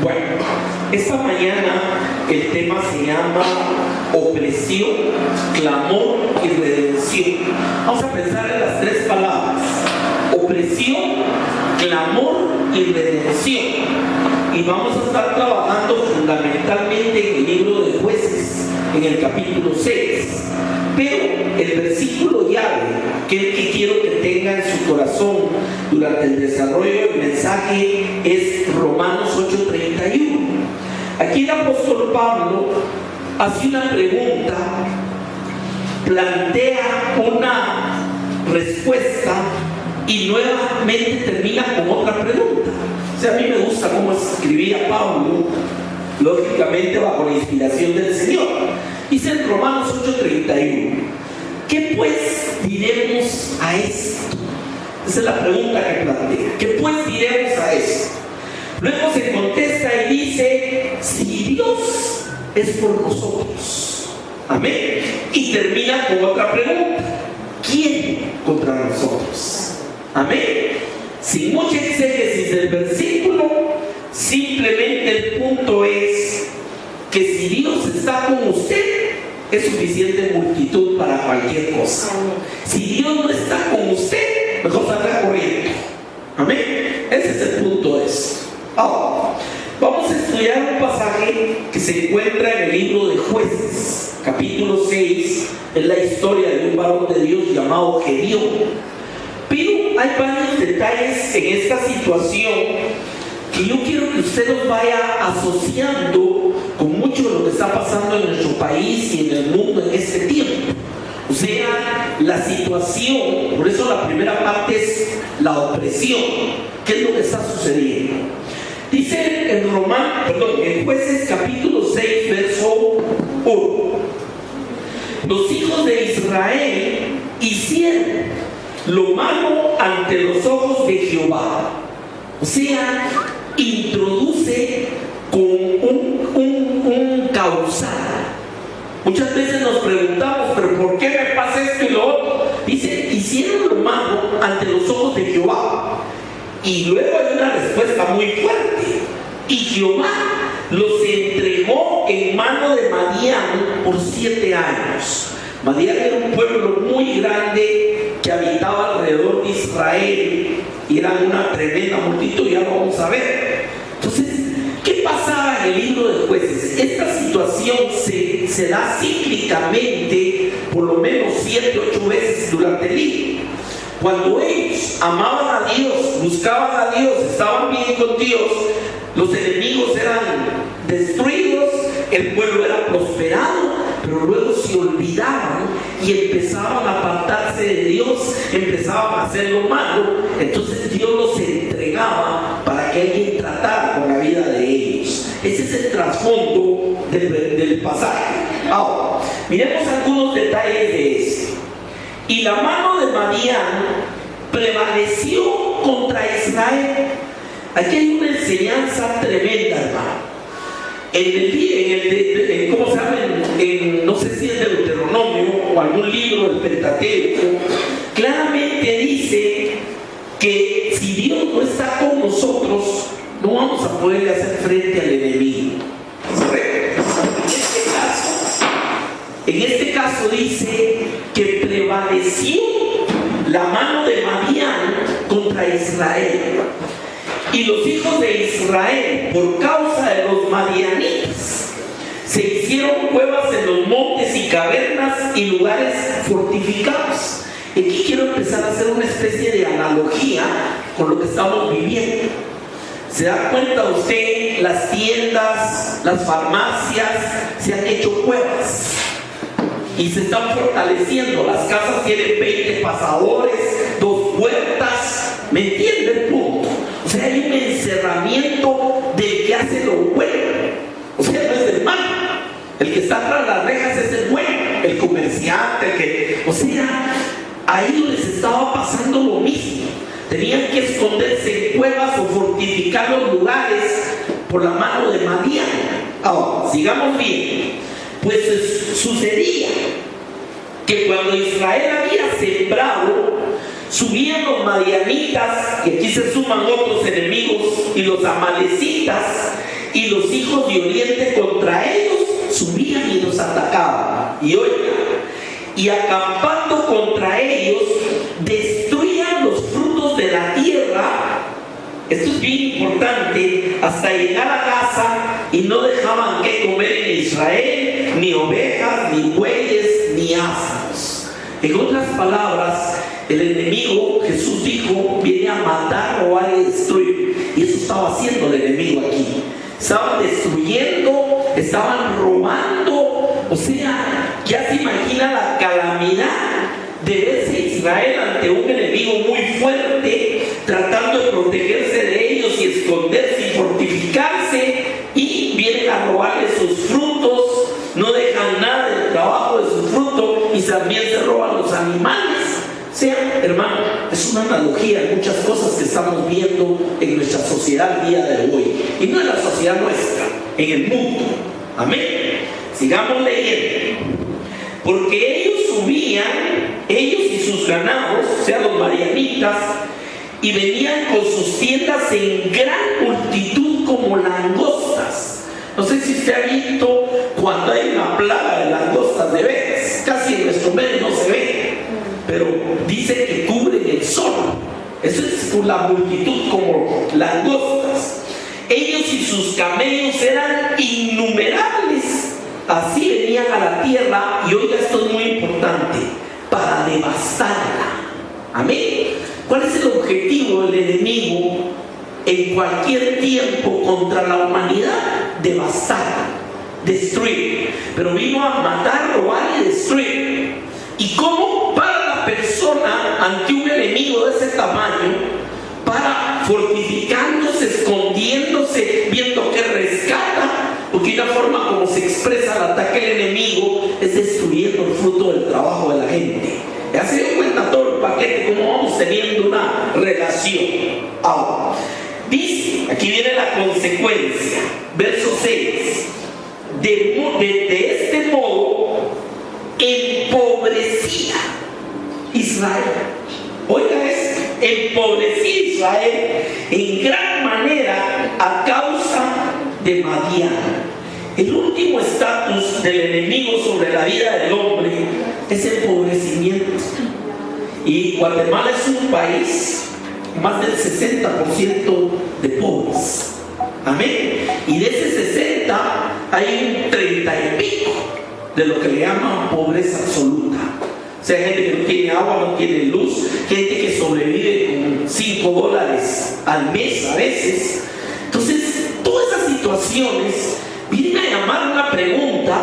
Bueno, esta mañana el tema se llama opresión, clamor y redención. Vamos a pensar en las tres palabras: opresión, clamor y redención. Y vamos a estar trabajando fundamentalmente en el libro de Jueces, en el capítulo 6. Pero el versículo llave que quiero que tenga en su corazón durante el desarrollo del mensaje es Romanos 8:31. Aquí el apóstol Pablo hace una pregunta, plantea una respuesta y nuevamente termina con otra pregunta. O sea, a mí me gusta cómo escribía Pablo, lógicamente bajo la inspiración del Señor. Dice en Romanos 8:31: ¿qué pues diremos a esto? Esa es la pregunta que plantea. ¿Qué pues diremos a esto? Luego se contesta y dice: si Dios es por nosotros. Amén. Y termina con otra pregunta: ¿quién contra nosotros? Amén. Sin mucha exégesis del versículo, simplemente el punto es que si Dios está con usted, es suficiente multitud para cualquier cosa. Si Dios no está con usted, mejor salga corriendo. Amén. Ese es el punto de esto. Ahora, vamos a estudiar un pasaje que se encuentra en el libro de Jueces, capítulo 6. Es la historia de un varón de Dios llamado Gedeón. Pero hay varios detalles en esta situación que yo quiero que usted los vaya asociando con mucho de lo que está pasando en nuestro país y en el mundo en este tiempo. O sea, la situación, por eso la primera parte es la opresión. ¿Qué es lo que está sucediendo? Dice en Jueces capítulo 6, verso 1: los hijos de Israel hicieron lo malo ante los ojos de Jehová. O sea, introduce con un causal. Muchas veces nos preguntamos, ¿pero por qué me pasa esto y lo otro? Dice: hicieron lo malo ante los ojos de Jehová. Y luego hay una respuesta muy fuerte: y Jehová los entregó en mano de Madián por 7 años. Madián era un pueblo muy grande que habitaba alrededor de Israel y eran una tremenda multitud. Ya lo vamos a ver. Entonces, ¿qué pasaba en el libro de Jueces? Esta situación se da cíclicamente por lo menos 7 u 8 veces durante el libro. Cuando ellos amaban a Dios, buscaban a Dios, estaban bien con Dios, los enemigos eran destruidos, el pueblo era prosperado. Pero luego se olvidaban y empezaban a apartarse de Dios, empezaban a hacer lo malo. Entonces Dios los entregaba para que alguien tratara con la vida de ellos. Ese es el trasfondo del pasaje. Ahora, miremos algunos detalles de esto. Y la mano de Madián prevaleció contra Israel. Aquí hay una enseñanza tremenda, hermano. ¿Cómo se llama? No sé si es Deuteronomio o algún libro del Pentateuco, claramente dice que si Dios no está con nosotros, no vamos a poder hacer frente al enemigo. En este caso dice que prevaleció la mano de Madián contra Israel. Y los hijos de Israel, por causa de los madianitas, se hicieron cuevas en los montes y cavernas y lugares fortificados. Aquí quiero empezar a hacer una especie de analogía con lo que estamos viviendo. ¿Se da cuenta usted? Las tiendas, las farmacias se han hecho cuevas y se están fortaleciendo. Las casas tienen 20 pasadores, 2 puertas. ¿Me entiende el punto? O sea, hay un encerramiento del que hace lo bueno. O sea, no es el malo. El que está tras las rejas es el bueno, el comerciante, o sea, a ellos les estaba pasando lo mismo. Tenían que esconderse en cuevas o fortificar los lugares por la mano de Madián. Ahora, sigamos bien. Pues sucedía que cuando Israel había sembrado, subían los madianitas, y aquí se suman otros enemigos, y los amalecitas, y los hijos de Oriente contra ellos subían y los atacaban. Y oigan, y acampando contra ellos, destruían los frutos de la tierra. Esto es bien importante, hasta llegar a Gaza, y no dejaban que comer en Israel, ni ovejas, ni bueyes, ni asnos. En otras palabras, el enemigo, Jesús dijo, viene a matar, robar y destruir. Y eso estaba haciendo el enemigo aquí. Estaban destruyendo, estaban robando. O sea, ya se imagina la calamidad de verse Israel ante un enemigo muy fuerte, tratando de protegerse de ellos y esconderse y fortificarse, y vienen a robarle sus frutos, no dejan nada del trabajo de sus frutos, y también se roban los animales. O sea, hermano, es una analogía de muchas cosas que estamos viendo en nuestra sociedad el día de hoy, y no en la sociedad nuestra, en el mundo. Amén. Sigamos leyendo. Porque ellos subían, ellos y sus ganados, o sea, los madianitas, y venían con sus tiendas en gran multitud como langostas. No sé si usted ha visto cuando hay una plaga de langostas de veces, casi en nuestro medio no se ve, pero dice que cubren el sol. Eso es por la multitud como langostas. Ellos y sus camellos eran innumerables. Así venían a la tierra, y oiga, esto es muy importante, para devastarla. Amén. ¿Cuál es el objetivo del enemigo en cualquier tiempo contra la humanidad? Devastarla, destruir. Pero vino a matar, robar y destruir. ¿Y cómo para la persona ante un enemigo de ese tamaño? Para fortificándose, escondiéndose, viendo que rescata. Porque una forma como se expresa el ataque del enemigo es destruyendo el fruto del trabajo de la gente. Ya se dio cuenta todo el paquete, cómo vamos teniendo una relación. Ahora, dice, aquí viene la consecuencia, verso 6. De este modo empobrecía Israel. Oiga esto, empobrecía Israel en gran manera a causa de Madián. El último estatus del enemigo sobre la vida del hombre es el empobrecimiento. Y Guatemala es un país más del 60% de pobres. Amén. Y de ese 60 hay un 30 y pico de lo que le llaman pobreza absoluta. O sea, gente que no tiene agua, no tiene luz, gente que sobrevive con $5 al mes a veces. Entonces, todas esas situaciones vienen a llamar una pregunta,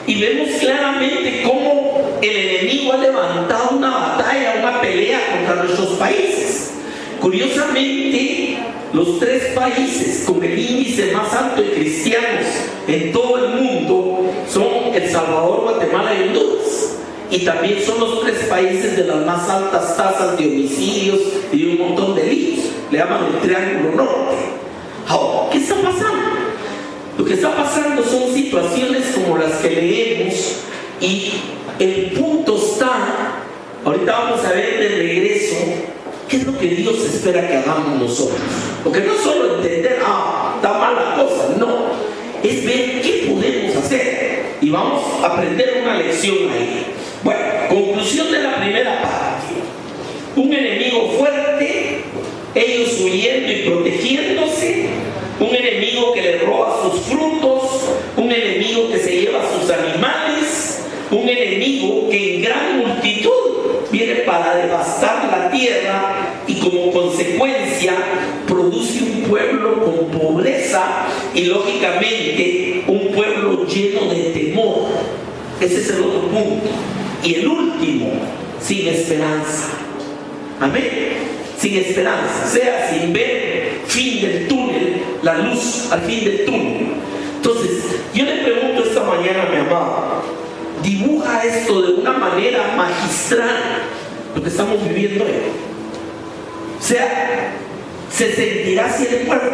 y vemos claramente cómo el enemigo ha levantado una batalla, una pelea contra nuestros países. Curiosamente, los 3 países con el índice más alto de cristianos en todo el mundo son El Salvador, Guatemala y Honduras. Y también son los 3 países de las más altas tasas de homicidios y de un montón de delitos. Le llaman el Triángulo Norte. Ahora, ¿qué está pasando? Lo que está pasando son situaciones como las que leemos, y el punto está, ahorita vamos a ver de regreso, ¿qué es lo que Dios espera que hagamos nosotros? Porque no solo entender, está mal la cosa, no, es ver qué podemos hacer, y vamos a aprender una lección ahí. Bueno, conclusión de la primera parte: un enemigo fuerte, ellos huyendo y protegiéndose, un enemigo que le roba sus frutos, un enemigo que se lleva sus animales, un enemigo que en gran multitud viene para devastar la tierra, y como consecuencia produce un pueblo con pobreza y lógicamente un pueblo lleno de temor. Ese es el otro punto. Y el último, sin esperanza. Amén. Sin esperanza, o sea, sin ver fin del túnel, la luz al fin del túnel. Entonces, yo le pregunto esta mañana a mi amado, dibuja esto de una manera magistral lo que estamos viviendo hoy. O sea, se sentirá así el pueblo,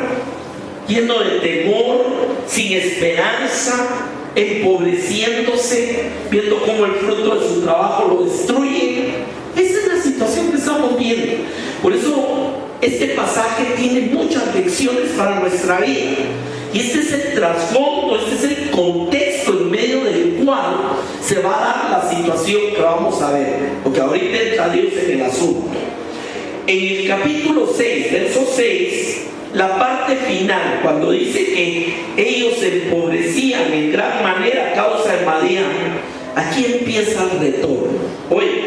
lleno de temor, sin esperanza, empobreciéndose, viendo cómo el fruto de su trabajo lo destruye. Esa es la situación que estamos viendo. Por eso este pasaje tiene muchas lecciones para nuestra vida. Y este es el trasfondo, este es el contexto en medio del cual se va a dar la situación que vamos a ver, porque ahorita entra Dios en el asunto. En el capítulo 6, verso 6, la parte final, cuando dice que ellos se empobrecían en gran manera a causa de Madián, aquí empieza el retorno. Oye,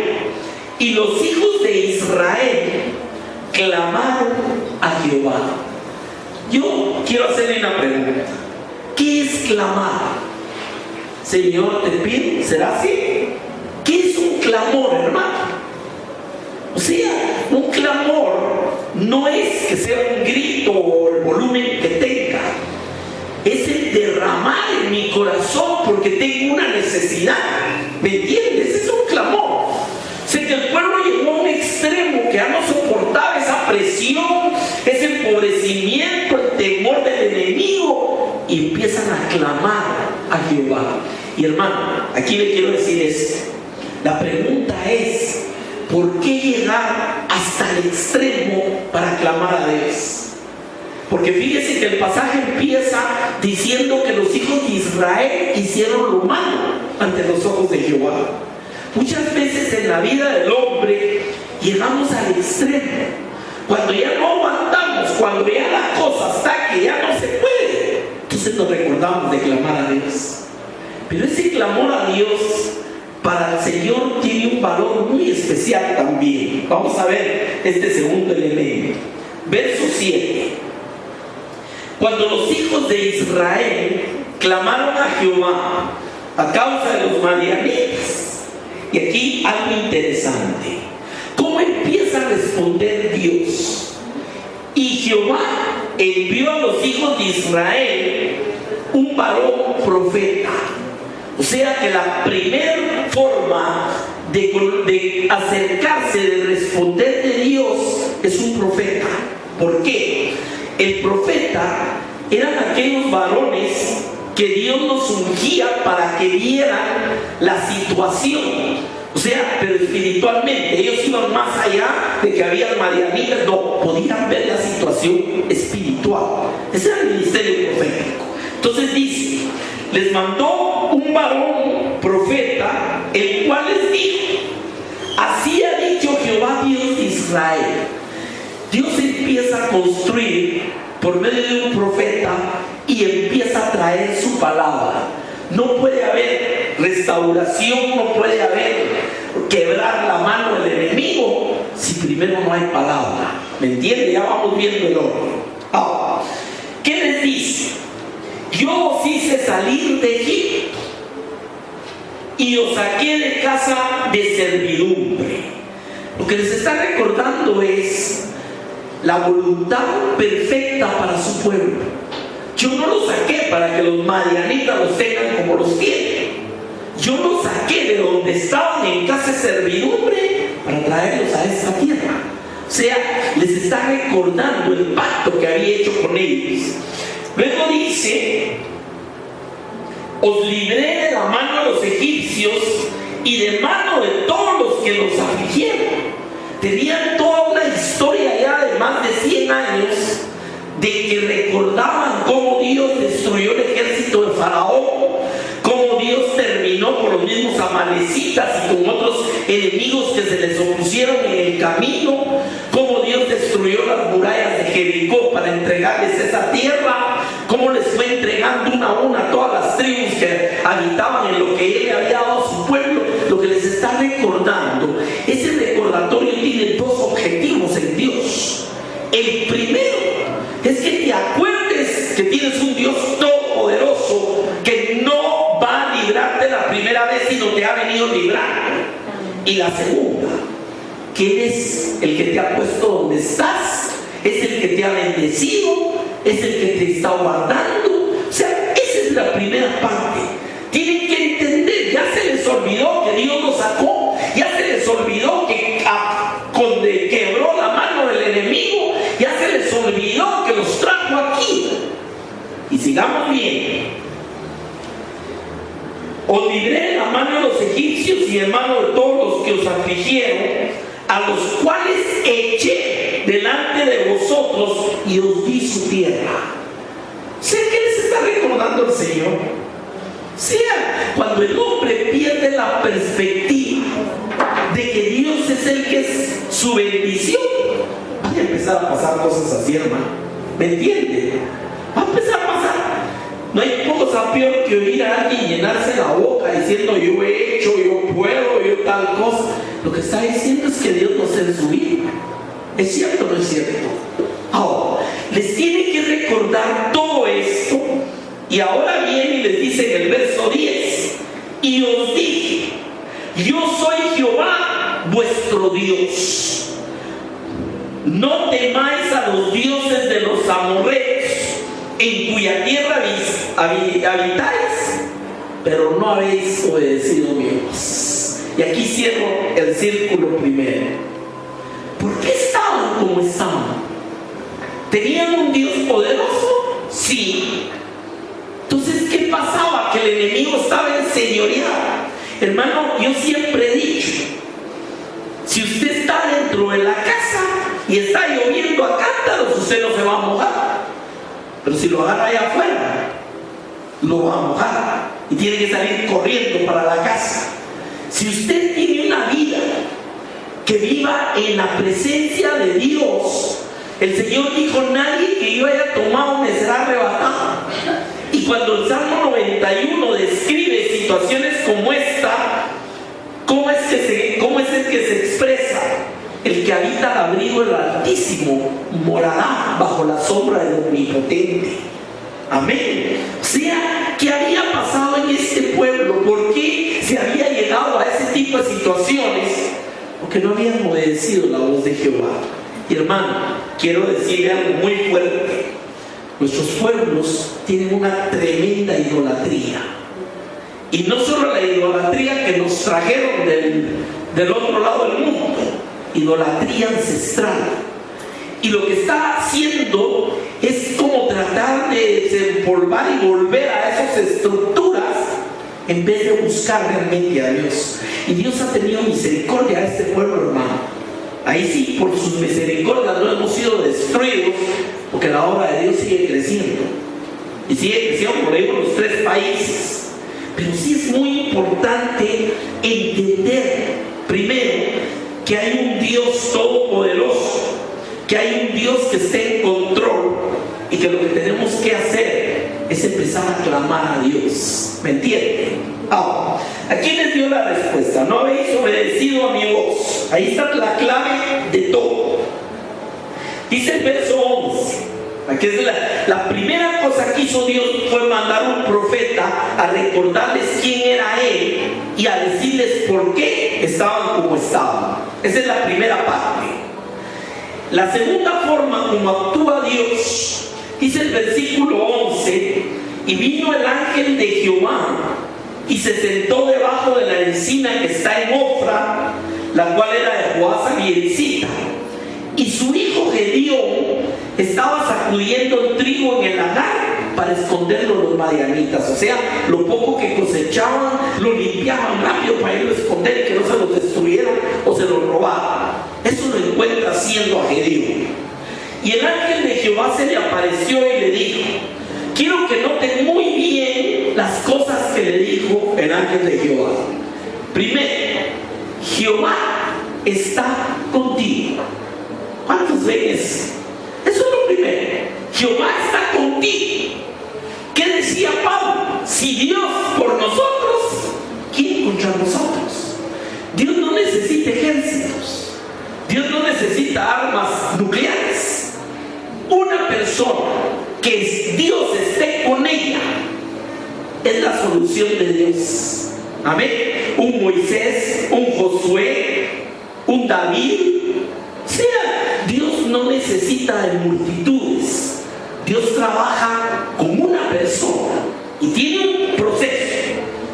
y los hijos de Israel clamaron a Jehová. Yo quiero hacerle una pregunta. ¿Qué es clamar? Señor, te pido, ¿será así? ¿Qué es un clamor, hermano? O sea, un clamor no es que sea un grito o el volumen que tenga. Es el derramar en mi corazón porque tengo una necesidad. ¿Me entiendes? Es un clamor. O sea, que el pueblo llegó a un extremo que ya no soportaba esa presión, ese empobrecimiento, el temor del enemigo, y empiezan a clamar a Jehová. Y hermano, aquí le quiero decir esto. La pregunta es, ¿por qué llegar hasta el extremo para clamar a Dios? Porque fíjese que el pasaje empieza diciendo que los hijos de Israel hicieron lo malo ante los ojos de Jehová. Muchas veces en la vida del hombre llegamos al extremo. Cuando ya no aguantamos, cuando ya la cosa está que ya no se puede, entonces nos recordamos de clamar a Dios. Pero ese clamor a Dios para el Señor tiene un valor muy especial también. Vamos a ver este segundo elemento. Verso 7. Cuando los hijos de Israel clamaron a Jehová a causa de los madianitas. Y aquí algo interesante. ¿Cómo empieza a responder Dios? Y Jehová envió a los hijos de Israel un varón profeta. O sea que la primera forma de acercarse, de responder de Dios, es un profeta. ¿Por qué? El profeta eran aquellos varones que Dios los ungía para que vieran la situación. O sea, pero espiritualmente, ellos iban más allá de que había madianitas, no, podían ver la situación espiritual. Ese era el ministerio profético. Entonces dice, les mandó un varón profeta, el cual les dijo, así ha dicho Jehová Dios de Israel. Dios empieza a construir por medio de un profeta y empieza a traer su palabra. No puede haber restauración, no puede haber quebrar la mano del enemigo si primero no hay palabra. ¿Me entiende? Ya vamos viendo el orden. Ahora, ¿qué les dice? Yo os hice salir de Egipto y os saqué de casa de servidumbre. Lo que les está recordando es la voluntad perfecta para su pueblo. Yo no los saqué para que los madianitas los tengan como los tienen. Yo los saqué de donde estaban en casa de servidumbre para traerlos a esta tierra. O sea, les está recordando el pacto que había hecho con ellos. Luego dice, os libré de la mano de los egipcios y de mano de todos los que los afligieron. Tenían toda una historia ya de más de 100 años de que recordaban cómo Dios destruyó el ejército de Faraón, cómo Dios terminó con los mismos amalecitas y con otros enemigos que se les opusieron en el camino, cómo Dios destruyó las murallas de Jericó para entregarles esa tierra, cómo les fue entregando una a una todas las tribus que habitaban en lo que Él le había dado a su pueblo. Lo que les está recordando, ese recordatorio tiene dos objetivos en Dios. El primero es que te acuerdes que tienes un Dios todopoderoso que no va a librarte la primera vez, sino te ha venido librando. Y la segunda, que eres el que te ha puesto donde estás, es el que te ha bendecido, es el que te está guardando. O sea, esa es la primera parte. Tienen que entender, ya se les olvidó que Dios los sacó, ya se les olvidó que quebró la mano del enemigo, ya se les olvidó que los trajo aquí. Y sigamos bien. Os libré de la mano de los egipcios y de mano de todos los que os afligieron, a los cuales eché delante de vosotros y os di su tierra. O sea, ¿qué les alabando al Señor. O sea, cuando el hombre pierde la perspectiva de que Dios es el que es su bendición, van a empezar a pasar cosas así, hermano. ¿Me entiende? Va a empezar a pasar. No hay cosa peor que oír a alguien llenarse la boca diciendo yo he hecho, yo puedo, yo tal cosa. Lo que está diciendo es que Dios no se en su vida. ¿Es cierto o no es cierto? Ahora, les tiene que recordar todo esto. Y ahora viene y les dice en el verso 10: y os dije, yo soy Jehová vuestro Dios. No temáis a los dioses de los amorreos, en cuya tierra habitáis, pero no habéis obedecido mi voz. Y aquí cierro el círculo primero. ¿Por qué estaban como estaban? ¿Tenían un Dios poderoso? Sí. Entonces, ¿qué pasaba? Que el enemigo estaba enseñoreado. Hermano, yo siempre he dicho, si usted está dentro de la casa y está lloviendo a cántaros, usted no se va a mojar. Pero si lo agarra allá afuera, lo va a mojar y tiene que salir corriendo para la casa. Si usted tiene una vida que viva en la presencia de Dios, el Señor dijo: nadie que yo haya tomado me será arrebatado. Y cuando el Salmo 91 describe situaciones como esta, ¿cómo es el que se expresa? El que habita al abrigo del Altísimo morará bajo la sombra del Omnipotente. Amén. O sea, ¿qué había pasado en este pueblo? ¿Por qué se había llegado a ese tipo de situaciones? Porque no habían obedecido la voz de Jehová. Y hermano, quiero decirle algo muy fuerte. Nuestros pueblos tienen una tremenda idolatría. Y no solo la idolatría que nos trajeron del otro lado del mundo, idolatría ancestral. Y lo que está haciendo es como tratar de desempolvar y volver a esas estructuras en vez de buscar realmente a Dios. Y Dios ha tenido misericordia a este pueblo, hermano. Ahí sí, por sus misericordias no hemos sido destruidos, porque la obra de Dios sigue creciendo. Y sigue creciendo por ahí por los 3 países. Pero sí es muy importante entender, primero, que hay un Dios todopoderoso, que hay un Dios que está en control, y que lo que tenemos que hacer es empezar a clamar a Dios. ¿Me entienden? Ahora, aquí les dio la respuesta: no habéis obedecido a mi voz. Ahí está la clave de todo. Dice el verso 11. Aquí es la primera cosa que hizo Dios fue mandar un profeta a recordarles quién era Él y a decirles por qué estaban como estaban. Esa es la primera parte. La segunda forma como actúa Dios, dice el versículo 11: y vino el ángel de Jehová y se sentó debajo de la encina que está en Ofra, la cual era de Joás Abierisita. Y su hijo Gedeón estaba sacudiendo el trigo en el lagar para esconderlo los madianitas. O sea, lo poco que cosechaban lo limpiaban rápido para irlo a esconder y que no se lo destruyeran o se lo robaran. Eso lo encuentra haciendo a Gedeón. Y el ángel de Jehová se le apareció y le dijo: quiero que noten muy bien las cosas que le dijo el ángel de Jehová. Primero, Jehová está contigo. ¿Cuántos ven eso? Eso es lo primero. Jehová está contigo. ¿Qué decía Pablo? Si Dios por nosotros, ¿quién contra nosotros? Dios no necesita ejércitos. Dios no necesita armas nucleares. Una persona que Dios esté con ella es la solución de Dios. Amén. Un Moisés, un Josué, un David. O sea, Dios no necesita de multitudes. Dios trabaja con una persona y tiene un proceso.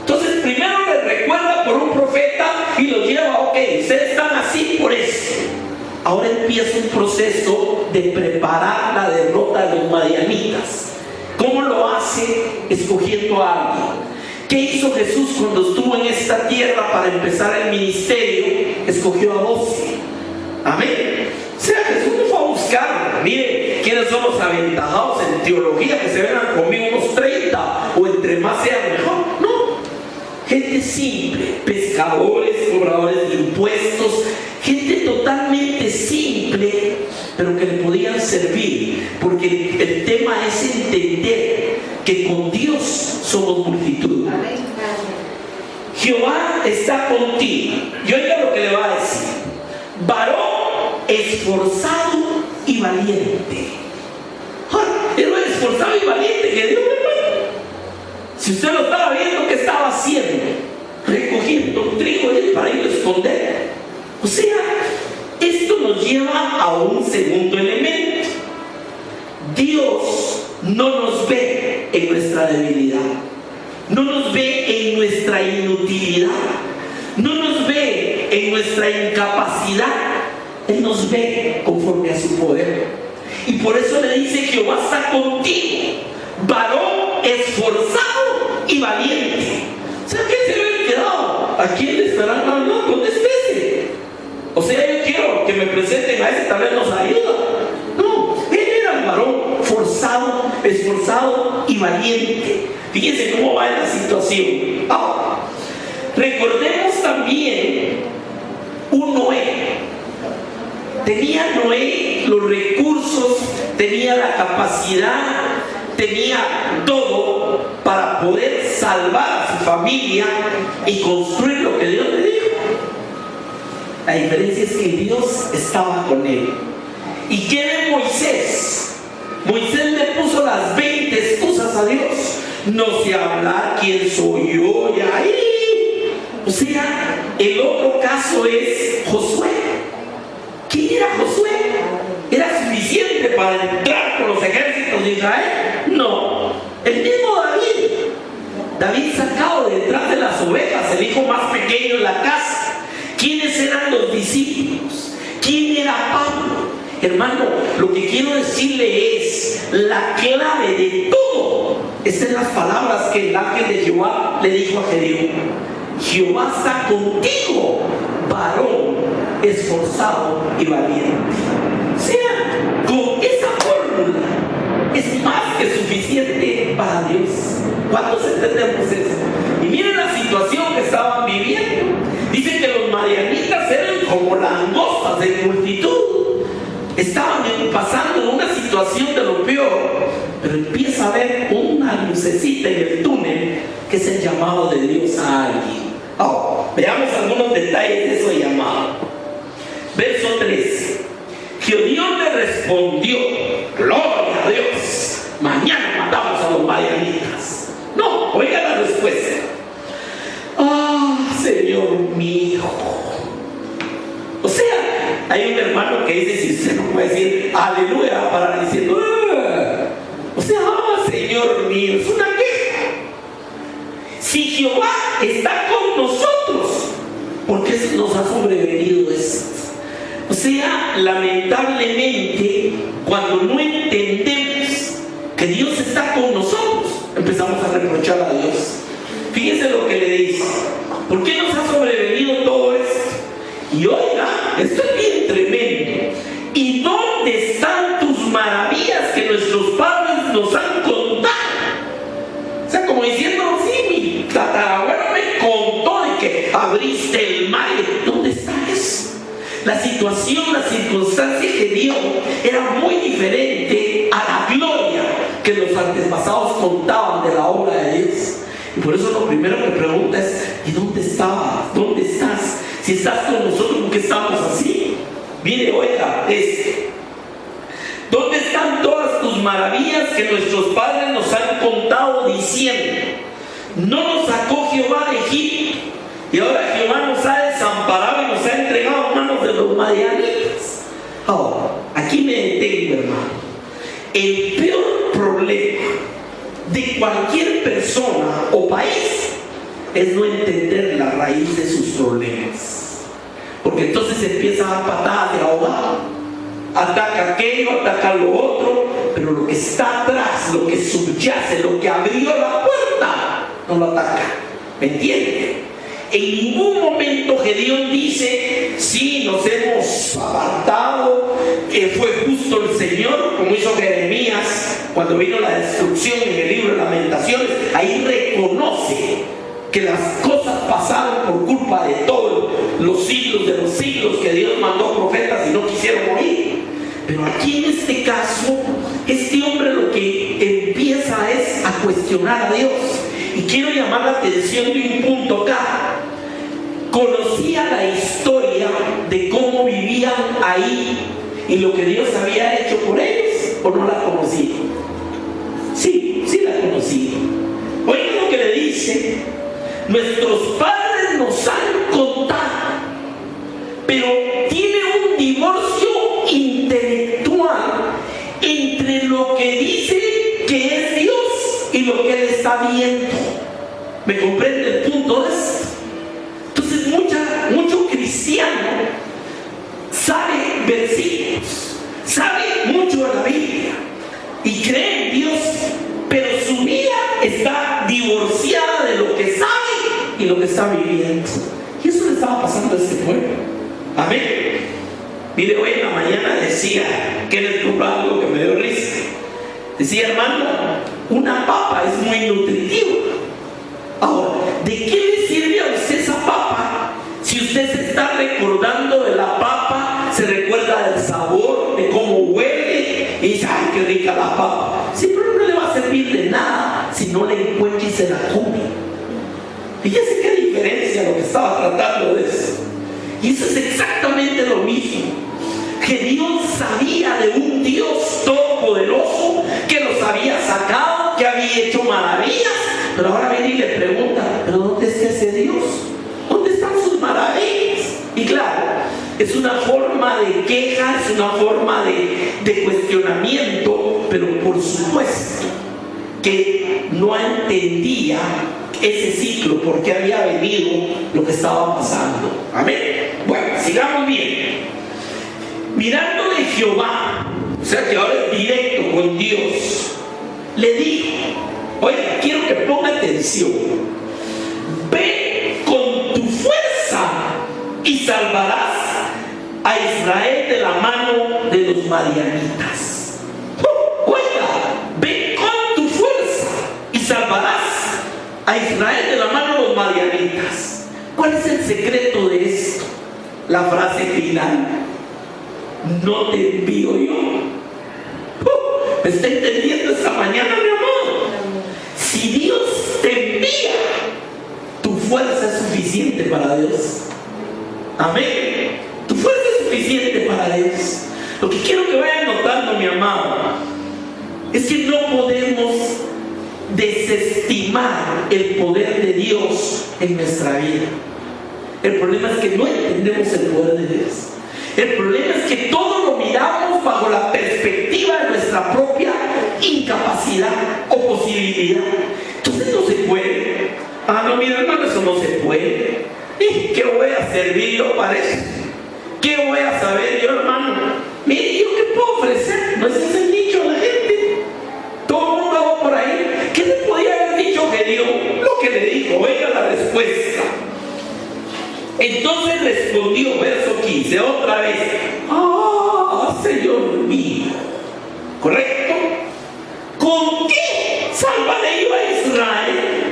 Entonces primero les recuerda por un profeta y los lleva: ok, ustedes están así por eso. Ahora empieza un proceso de preparar la derrota de los madianitas. ¿Cómo lo hace? Escogiendo a alguien. ¿Qué hizo Jesús cuando estuvo en esta tierra para empezar el ministerio? Escogió a 12. Amén. O sea, Jesús no fue a buscar, miren, quiénes son los aventajados en teología, que se vengan conmigo unos 30 o entre más sea mejor. No, gente simple, pescadores, cobradores de impuestos, gente totalmente simple, pero que le podían servir, porque el tema es entender que con Dios somos multitud. Jehová está contigo. Y oiga lo que le va a decir: varón esforzado y valiente. Era esforzado y valiente que Dios, hermano. Si usted lo estaba viendo, ¿qué estaba haciendo? Recogiendo trigo para ir a esconder. O sea, esto nos lleva a un segundo elemento. Dios no nos ve en nuestra debilidad, no nos ve en nuestra inutilidad, no nos ve en nuestra incapacidad. Él nos ve conforme a su poder. Y por eso le dice: Jehová está contigo, varón esforzado y valiente. O sea, ¿qué se ve quedado? ¿A quién le estarán hablando? Contéstese. O sea, yo quiero que me presenten a ese, tal vez nos ayuda. No, él era el varón esforzado y valiente. Fíjense cómo va en la situación. Recordemos también un Noé. Tenía Noé los recursos, tenía la capacidad, tenía todo para poder salvar a su familia y construir lo que Dios le dijo. La diferencia es que Dios estaba con él. ¿Y qué de Moisés? Moisés le puso las 20 excusas a Dios. No sé hablar, ¿quién soy yo? Y ahí. O sea, el otro caso es Josué. ¿Quién era Josué? ¿Era suficiente para entrar con los ejércitos de Israel? No. El mismo David sacado de detrás de las ovejas, el hijo más pequeño en la casa. ¿Quiénes eran los discípulos? ¿Quién era Pablo? Hermano, lo que quiero decirle es: la clave de todo está en las palabras que el ángel de Jehová le dijo a Gedeón: Jehová está contigo, varón esforzado y valiente. O sea, con esa fórmula es más que suficiente para Dios. ¿Cuántos entendemos eso? Y miren la situación que estaban viviendo. Dicen que los madianitas eran como langostas en multitud. Estaban pasando una situación de lo peor, pero empieza a haber una lucecita en el túnel, que es el llamado de Dios a alguien. Veamos algunos detalles de ese llamado. Verso 3. Gedeón le respondió: gloria a Dios, mañana matamos a los madianitas. No, oiga la respuesta: Señor mío. O sea, hay un hermano que dice, si usted no puede decir aleluya para diciendo o sea, Señor mío, es una queja. Si Jehová está con nosotros, ¿por qué nos ha sobrevenido esto? O sea, lamentablemente, cuando no entendemos que Dios está con nosotros, empezamos a reprochar a Dios. Fíjense lo que le dice: ¿por qué nos ha sobrevenido todo esto? Y oiga, esto es bien tremendo. ¿Y dónde están tus maravillas que nuestros padres nos han contado? O sea, como diciendo: sí, mi tatarabuelo me contó de que abriste el mar. ¿Dónde está eso? La situación, la circunstancia que dio era muy diferente a la gloria que los antepasados contaban de la obra de Dios. Y por eso lo primero que pregunta es: ¿y dónde estabas? ¿Dónde estás? Si estás con nosotros, ¿por qué estamos así? Mire, oiga, ¿dónde están todas tus maravillas que nuestros padres nos han contado diciendo: no nos sacó Jehová de Egipto, y ahora Jehová nos ha desamparado y nos ha entregado en manos de los madianitas? Ahora, aquí me detengo, hermano. El peor problema de cualquier persona o país es no entender la raíz de sus problemas, porque entonces empieza a dar patadas de ahogado, ataca aquello, ataca lo otro, pero lo que está atrás, lo que subyace, lo que abrió la puerta, no lo ataca. ¿Me entiende? En ningún momento Gedeón dice: sí, nos hemos apartado, fue justo el Señor, como hizo Jeremías cuando vino la destrucción en el libro de Lamentaciones. lamentaciones, ahí reconoce que las cosas pasaron por culpa de todos los siglos de los siglos, que Dios mandó profetas y no quisieron morir. Pero aquí en este caso, este hombre lo que empieza es a cuestionar a Dios. Y quiero llamar la atención de un punto acá. Conocía la historia de cómo vivían ahí y lo que Dios había hecho por ellos, ¿o no la conocía? Sí, sí la conocía. Oigan lo que le dice: nuestros padres nos han contado, pero tiene un divorcio intelectual entre lo que dice que es Dios y lo que él está viendo. ¿Me comprende el punto de esto? Entonces mucho cristiano sabe versículos, sabe mucho de la Biblia y cree en Dios, pero su vida está divorciada de lo que sabe y lo que está viviendo. Y eso le estaba pasando a este pueblo. Amén. Mire, hoy en la mañana decía que les compraba algo que me dio risa. Decía: hermano, una papa es muy nutritiva. Ahora, ¿de qué le sirve a usted esa papa si usted se está recordando de la papa, se recuerda del sabor, de cómo huele y dice: ay, qué rica la papa? Sí, pero no le va a servir de nada si no le encuentra y se la come. Fíjese qué diferencia lo que estaba tratando de eso. Y eso es exactamente lo mismo. Que Dios sabía de un Dios todopoderoso que los había sacado, que había hecho maravillas, pero ahora viene y le pregunta: ¿pero dónde está ese Dios? ¿Dónde están sus maravillas? Y claro, es una forma de queja, es una forma de cuestionamiento, pero por supuesto que no entendía ese ciclo, porque había venido lo que estaba pasando. Amén. Bueno, sigamos bien. Mirándole Jehová, o sea que ahora es directo con Dios, le dijo: oye, quiero que ponga atención, ve con tu fuerza y salvarás a Israel de la mano de los madianitas. Oiga, ve con tu fuerza y salvarás a Israel de la mano de los madianitas. ¿Cuál es el secreto de esto? La frase final: no te envío yo. ¿Me está entendiendo esta mañana, mi amor? Si Dios te envía, tu fuerza es suficiente para Dios. Amén. Tu fuerza es suficiente para Dios. Lo que quiero que vayan notando, mi amado, es que no podemos desestimar el poder de Dios en nuestra vida. El problema es que no entendemos el poder de Dios. El problema es que todo lo miramos bajo la perspectiva de nuestra propia incapacidad o posibilidad. Entonces no se puede. Ah, no, mira, hermano, eso no se puede. ¿Y qué voy a servir yo para eso? ¿Qué voy a saber yo, hermano? Mire, ¿yo qué puedo ofrecer? No ese es el dicho de la gente. Todo el mundo va por ahí. ¿Qué le podía haber dicho Gedeón? Lo que le dijo. Oiga la respuesta. Entonces respondió, verso 15, otra vez: ah, Señor mío. ¿Correcto? ¿Con qué salvaré yo a Israel?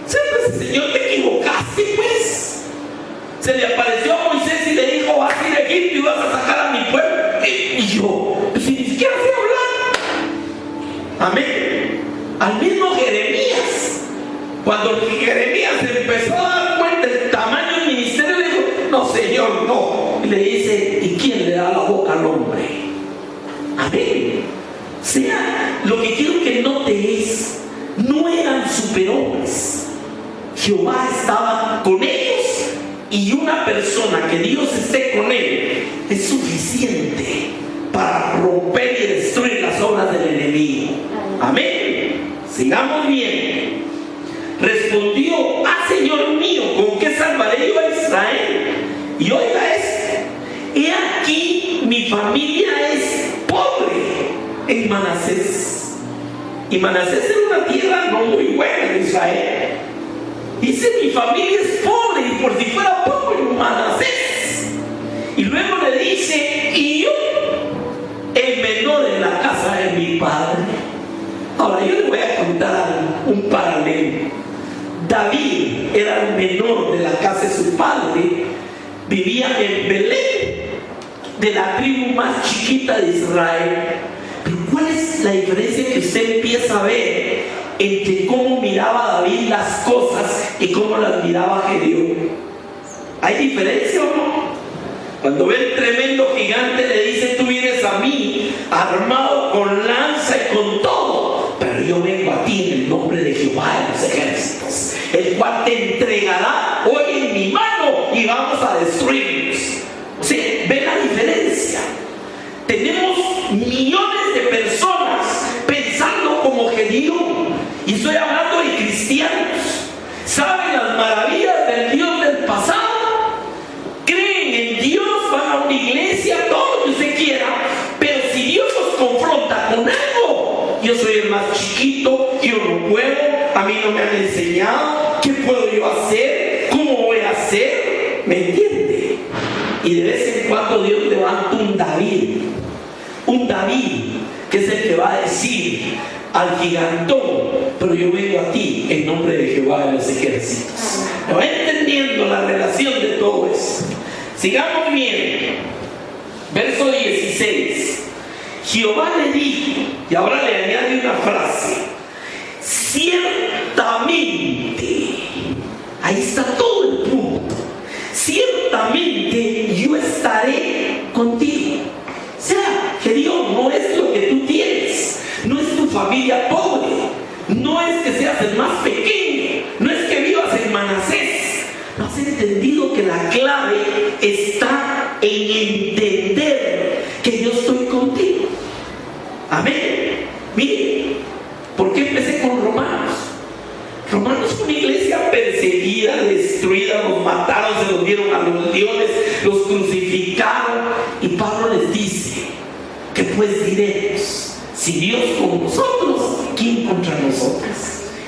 Pues, Señor, te equivocaste, pues. Se le apareció a Moisés y le dijo: vas a ir a Egipto y vas a sacar a mi pueblo. Y yo, pues, ni siquiera sé hablar. Amén. Al mismo Jeremías, cuando Jeremías empezó a dar cuenta del tamaño del ministerio, le dijo: no, Señor, no. Y le dice: ¿y quién le da la boca al hombre? Amén. O sea, lo que quiero que note es: no eran superhombres. Jehová estaba con ellos, y una persona que Dios esté con él es suficiente para romper y destruir las obras del enemigo. Amén. Sigamos bien. Respondió: ah, Señor mío, ¿con qué salvaré yo a Israel? Y oiga esto: he aquí mi familia es pobre en Manasés. Y Manasés era una tierra no muy buena en Israel. Dice: mi familia es pobre, y por si fuera poco en Manasés. Y luego le dice: y yo, el menor en la casa de mi padre. Ahora yo le voy a contar un paralelo. David era el menor de la casa de su padre, vivía en Belén, de la tribu más chiquita de Israel. Pero ¿cuál es la diferencia que usted empieza a ver entre cómo miraba David las cosas y cómo las miraba Gedeón? ¿Hay diferencia o no? Cuando ve el tremendo gigante le dice: tú vienes a mí armado con lanza y con todo, pero yo vengo a ti en el nombre de Jehová de los ejércitos, el cual te entregará hoy en mi mano y vamos a destruirnos. O sea, ¿ven la diferencia? Tenemos millones de personas pensando como Gedeón, y estoy hablando de cristianos. ¿Saben las maravillas del Dios del pasado? Creen en Dios, van a una iglesia, todo lo que usted quiera, pero si Dios los confronta con algo: yo soy el más chiquito, yo no puedo, a mí no me han enseñado, ¿qué puedo yo hacer? ¿Cómo voy a hacer? ¿Me entiende? Y de vez en cuando Dios levanta un David, que es el que va a decir al gigantón: pero yo vengo a ti en nombre de Jehová de los ejércitos. ¿Me va entendiendo la relación de todo eso? Sigamos bien. Verso 16. Jehová le dijo, y ahora le añade una frase: ciertamente. Ahí está todo el punto. Ciertamente yo estaré contigo. O sea, que Dios no es lo que tú tienes, no es tu familia pobre, no es que seas el más pequeño, no es que vivas en Manasés. ¿No has entendido que la clave está en entender que yo estoy contigo? Amén. Miren, ¿por qué empecé con Romanos? Romanos fue una iglesia perseguida, destruida, los mataron, se los dieron a los leones, los crucificaron. Y Pablo les dice: ¿qué pues diremos? Si Dios con nosotros, ¿quién contra nosotros?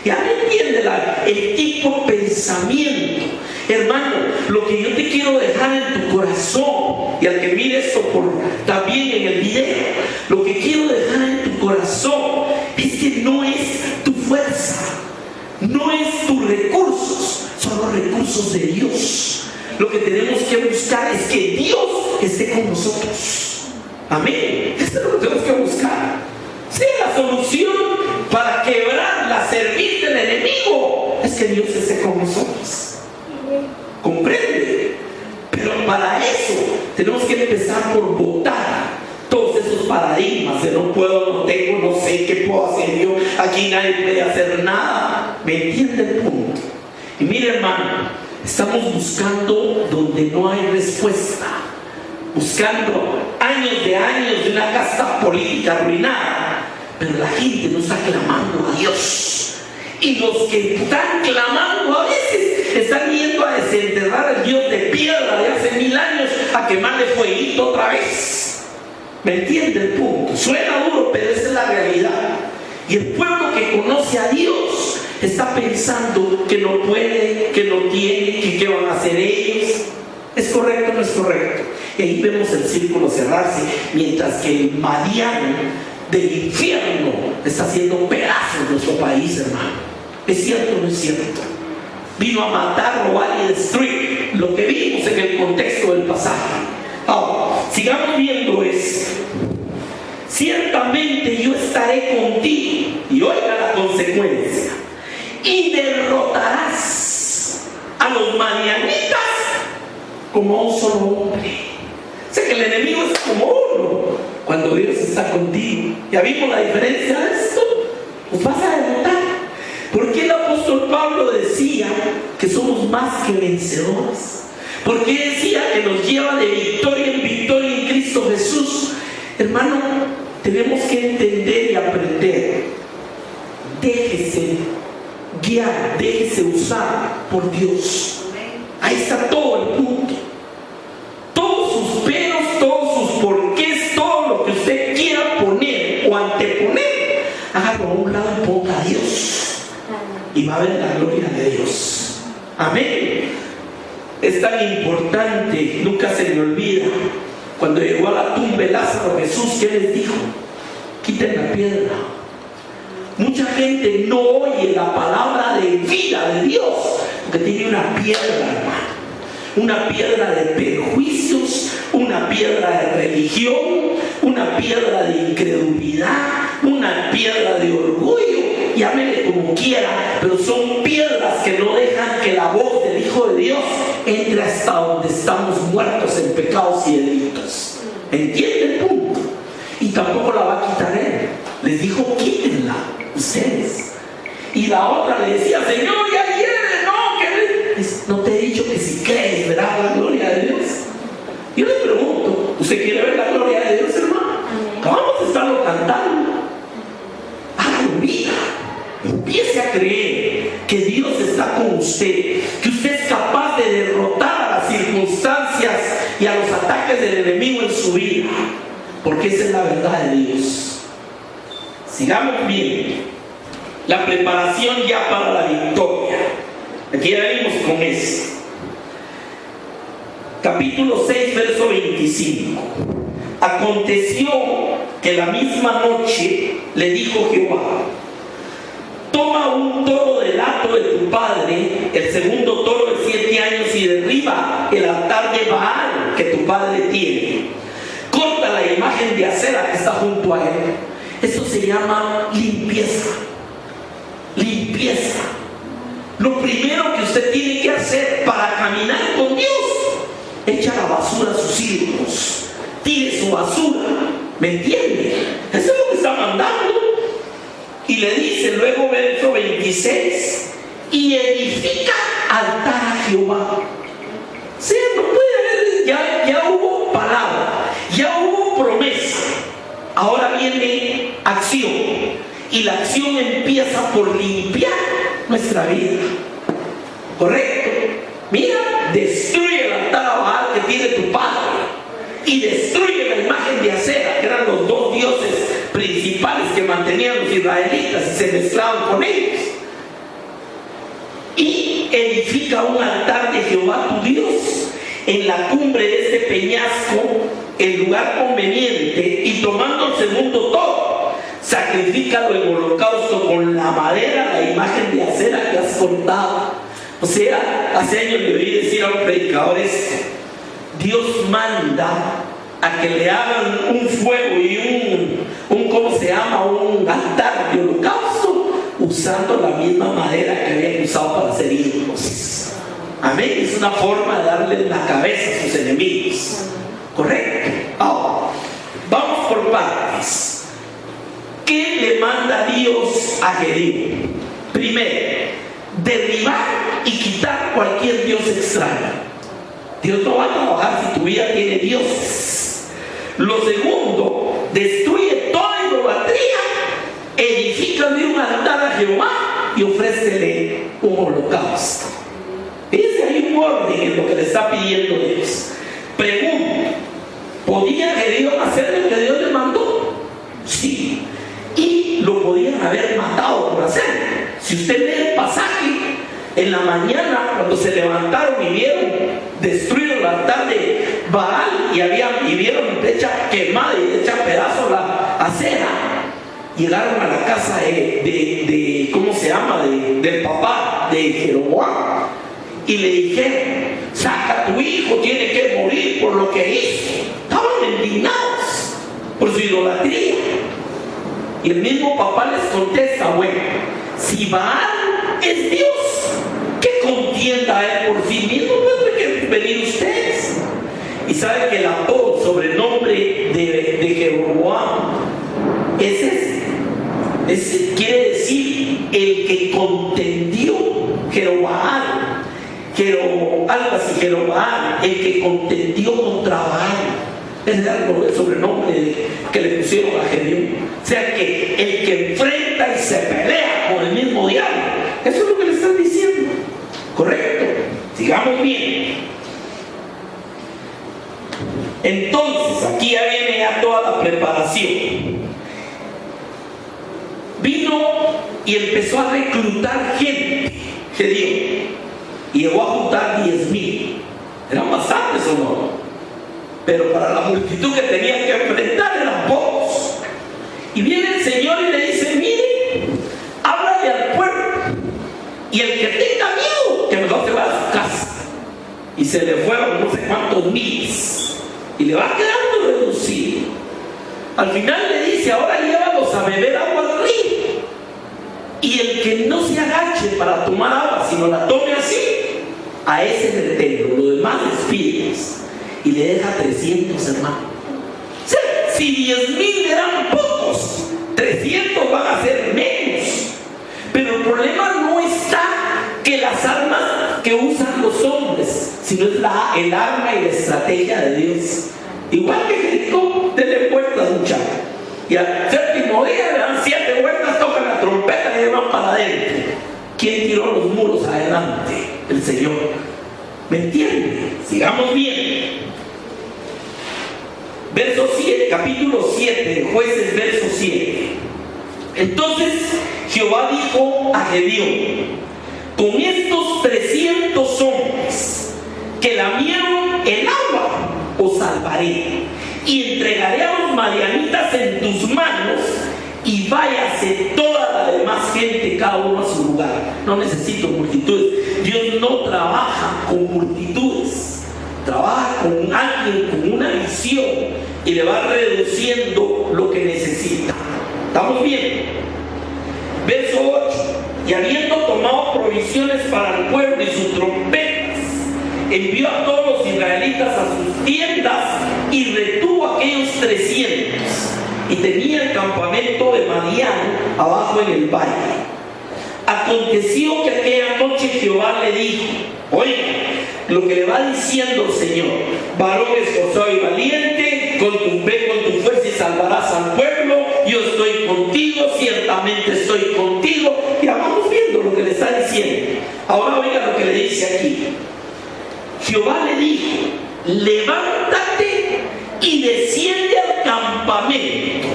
Ya me entiende el tipo de pensamiento. Hermano, lo que yo te quiero dejar en tu corazón, y al que mire esto también en el video, lo que quiero dejar en tu corazón es que no es tu fuerza, no es tus recursos, son los recursos de Dios. Lo que tenemos que buscar es que Dios esté con nosotros. Amén. Esto es lo que tenemos que buscar. Sí, la solución para quebrar la cerviz del enemigo es que Dios esté con nosotros. ¿Comprende? Pero para eso tenemos que empezar por botar todos esos paradigmas de no puedo, no tengo, no sé qué puedo hacer yo, aquí nadie puede hacer nada. ¿Me entiende el punto? Y mire, hermano, estamos buscando donde no hay respuesta, buscando años de una casta política arruinada, pero la gente no está clamando a Dios. Y los que están clamando a veces están yendo a desenterrar al Dios de piedra de hace 1000 años, a quemarle fueguito otra vez. ¿Me entiende el punto? Suena duro, pero esa es la realidad. Y el pueblo que conoce a Dios está pensando que no puede, que no tiene, que qué van a hacer ellos. ¿Es correcto o no es correcto? Y ahí vemos el círculo cerrarse, mientras que el Madián del infierno está haciendo pedazos nuestro país, hermano. ¿Es cierto o no es cierto? Vino a matar, robar y destruir, lo que vimos en el contexto del pasaje. Ahora, sigamos viendo esto. Ciertamente yo estaré contigo, y oiga la consecuencia, y derrotarás a los madianitas como a un solo hombre. O sea que el enemigo es como uno cuando Dios está contigo. ¿Ya vimos la diferencia de esto? Pues vas a derrotar. ¿Por qué el apóstol Pablo decía que somos más que vencedores? ¿Por qué decía que nos lleva de victoria en victoria en Cristo Jesús? Hermano, tenemos que entender y aprender. Déjese guiar, déjese usar por Dios. Ahí está todo el punto. Todos sus peros, todos sus porqués, todo lo que usted quiera poner o anteponer, hágalo a un lado y ponga a Dios. Y va a ver la gloria de Dios. Amén. Es tan importante, nunca se me olvida, cuando llegó a la tumba de Lázaro, Jesús, ¿qué les dijo? Quiten la piedra. Mucha gente no oye la palabra de vida de Dios porque tiene una piedra, hermano. Una piedra de prejuicios, una piedra de religión, una piedra de incredulidad, una piedra de orgullo, llámele como quiera, pero son piedras que no dejan que la voz del Hijo de Dios entre hasta donde estamos muertos en pecados y delitos. ¿Entiende el punto? Y tampoco la va a quitar Él. Les dijo, quítenla ustedes. Y la otra le decía, Señor, ya viene, no, que no te he dicho que si crees verás la gloria de Dios. Yo le pregunto, ¿usted quiere ver la gloria de Dios, hermano? Vamos a estarlo cantando. Hágalo vida. Empiece a creer que Dios está con usted, que usted es capaz de derrotar a las circunstancias y a los ataques del enemigo en su vida, porque esa es la verdad de Dios. Sigamos bien. La preparación ya para la victoria. Aquí ya venimos con eso. Capítulo 6, verso 25. Aconteció que la misma noche le dijo Jehová: toma un toro del hato de tu padre, el segundo toro de 7 años, y derriba el altar de Baal que tu padre tiene. Corta la imagen de acera que está junto a él. Esto se llama limpieza. Limpieza. Lo primero que usted tiene que hacer para caminar con Dios, echa la basura a sus ídolos, tire su basura. ¿Me entiende? Eso es lo que está mandando. Y le dice luego, verso 26, y edifica altar a Jehová. Sí, no puede haber, ya hubo palabra, ya hubo promesa. Ahora viene acción. Y la acción empieza por limpiar nuestra vida. ¿Correcto? Mira, destruye el altar a Baal que tiene tu padre. Y destruye la imagen de acera, que eran los dos dioses principales que mantenían los israelitas y se mezclaban con ellos. Y edifica un altar de Jehová tu Dios en la cumbre de este peñasco, el lugar conveniente, y tomando el segundo toro, sacrifícalo en holocausto con la madera, la imagen de acera que has cortado. O sea, hace años le oí decir a un predicador esto: Dios manda a que le hagan un fuego y ¿cómo se llama? Un altar de holocausto usando la misma madera que habían usado para hacer ídolos. Amén. Es una forma de darle en la cabeza a sus enemigos. ¿Correcto? Ahora, vamos por partes. ¿Qué le manda Dios a Gedeón? Primero, derribar y quitar cualquier dios extraño. Dios no va a trabajar si tu vida tiene dioses. Lo segundo, destruye toda idolatría, edifícale un altar a Jehová y ofrécele un holocausto. Fíjense, hay un orden en lo que le está pidiendo Dios. Pregunto, ¿podía Gedeón hacer lo que Dios le mandó? Sí. Y lo podían haber matado por hacerlo. Si usted lee el pasaje, en la mañana cuando se levantaron y vieron destruido el altar de Baal y vieron hecha quemada y hecha pedazos la acera, llegaron a la casa de ¿cómo se llama? Del papá de Jeroboam y le dijeron: saca a tu hijo, tiene que morir por lo que hizo. Estaban indignados por su idolatría. Y el mismo papá les contesta: bueno, si Baal es Dios, que contienda a él por sí mismo, pues hay que venir ustedes. Y sabe que el apodo, sobrenombre de Jeroboam es ese. Quiere decir el que contendió. Jeroboam, algo así, Jeroboam, el que contendió contra Baal. Es el sobrenombre que le pusieron a Gedeón. O sea, que el que enfrenta y se pelea con el mismo diablo. Eso es lo que le están diciendo. ¿Correcto? Sigamos bien. Entonces, aquí ya viene ya toda la preparación. Vino y empezó a reclutar gente, Gedeón, y llegó a juntar 10,000. ¿Eran bastantes o no? Pero para la multitud que tenían que enfrentar eran pocos. Y viene el Señor y le dice: mire, Y el que tenga miedo, que mejor se va a su casa. Y se le fueron no sé cuántos miles. Y le va quedando reducido. Al final le dice, ahora llévalos a beber agua del río. Y el que no se agache para tomar agua, sino la tome así, a ese retengo. Los demás despídelos. Y le deja 300, hermano. O sea, si 10,000 eran pocos, 300 van a ser menos. Pero el problema no está que las armas que usan los hombres, sino es el arma y la estrategia de Dios. Igual que Jericó, denle vueltas, muchachos. Y al séptimo día le dan 7 vueltas, tocan la trompeta y van para adentro. ¿Quién tiró los muros adelante? El Señor. ¿Me entiende? Sigamos bien. Verso 7, capítulo 7, Jueces, verso 7. Entonces Jehová dijo a Gedeón: con estos 300 hombres que lamieron el agua, os salvaré, y entregaré a los madianitas en tus manos, y váyase toda la demás gente, cada uno a su lugar. No necesito multitudes. Dios no trabaja con multitudes, trabaja con alguien con una visión y le va reduciendo lo que necesita. ¿Estamos bien? Verso 8. Y habiendo tomado provisiones para el pueblo y sus trompetas, envió a todos los israelitas a sus tiendas y retuvo a aquellos 300. Y tenía el campamento de Madián abajo en el valle. Aconteció que aquella noche Jehová le dijo: oiga lo que le va diciendo el Señor: varón esforzado y valiente, ve con tu fuerza y salvarás al pueblo. Yo estoy contigo, ciertamente estoy contigo. Y vamos viendo lo que le está diciendo. Ahora oiga lo que le dice aquí. Jehová le dijo: levántate y desciende al campamento.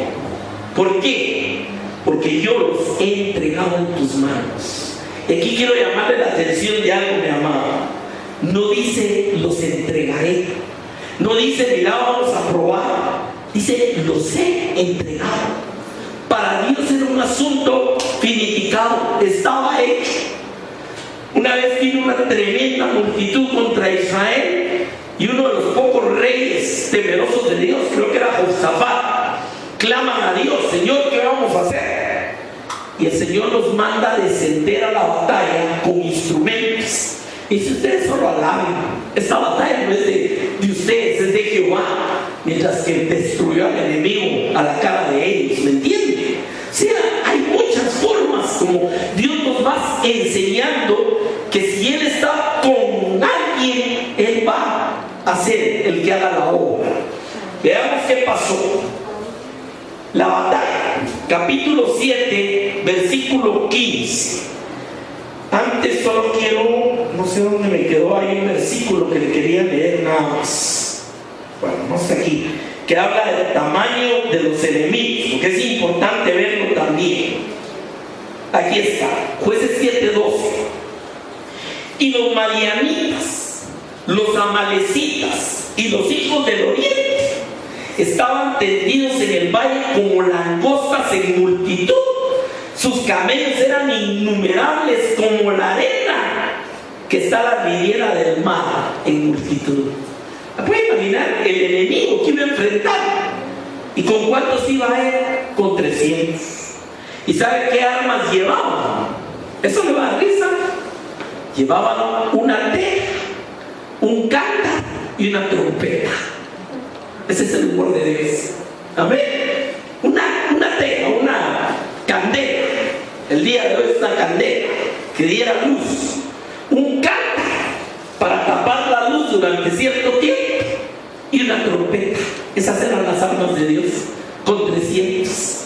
¿Por qué? Porque yo los he entregado en tus manos. Y aquí quiero llamarle la atención de algo, mi amado. No dice los entregaré, no dice mira vamos a probar, dice los he entregado. Para Dios era un asunto finiquitado, estaba hecho. Una vez vino una tremenda multitud contra Israel y uno de los pocos reyes temerosos de Dios, creo que era Josafat, claman a Dios: Señor, ¿qué vamos a hacer? Y el Señor los manda a descender a la batalla con instrumentos. Y si ustedes solo alaben, esta batalla no es de ustedes, es de Jehová, mientras que destruyó al enemigo a la cara de ellos. ¿Me entienden? O sea, hay muchas formas como Dios nos va enseñando que si Él está con alguien, Él va a ser el que haga la obra. Veamos qué pasó. La batalla, capítulo 7, versículo 15. Antes solo quiero, no sé dónde me quedó, ahí un versículo que le quería leer nada más. Bueno, no sé aquí, que habla del tamaño de los enemigos, porque es importante verlo también. Aquí está, Jueces 7:12. Y los madianitas, los amalecitas y los hijos del oriente estaban tendidos en el valle como langostas en multitud. Sus camellos eran innumerables como la arena que está a la ribera del mar en multitud. ¿Puede imaginar el enemigo que iba a enfrentar? ¿Y con cuántos iba a ir? Con 300. ¿Y sabe qué armas llevaban? Eso le va a dar risa. Llevaban una teja, un cántaro y una trompeta. Ese es el humor de Dios. Amén. Una teja, una candela. El día de hoy es una candela que diera luz. Un cántaro para tapar la luz durante cierto tiempo. Y una trompeta. Esas eran las armas de Dios. Con 300.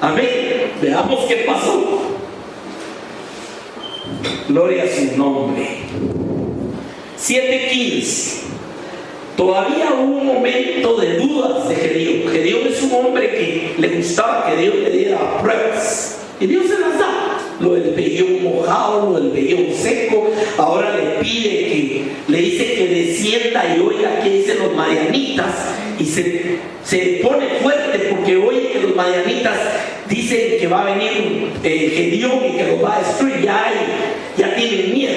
Amén. Veamos qué pasó. Gloria a su nombre. 7:15. Todavía hubo un momento de dudas de Gedeón. Gedeón es un hombre que le gustaba que Dios le diera pruebas. Y Dios se las da. Lo del vellón mojado, lo del vellón seco. Ahora le pide le dice que descienda y oiga qué dicen los madianitas. Y se pone fuerte porque oye que los madianitas dicen que va a venir Gedeón y que los va a destruir. Ya tienen miedo.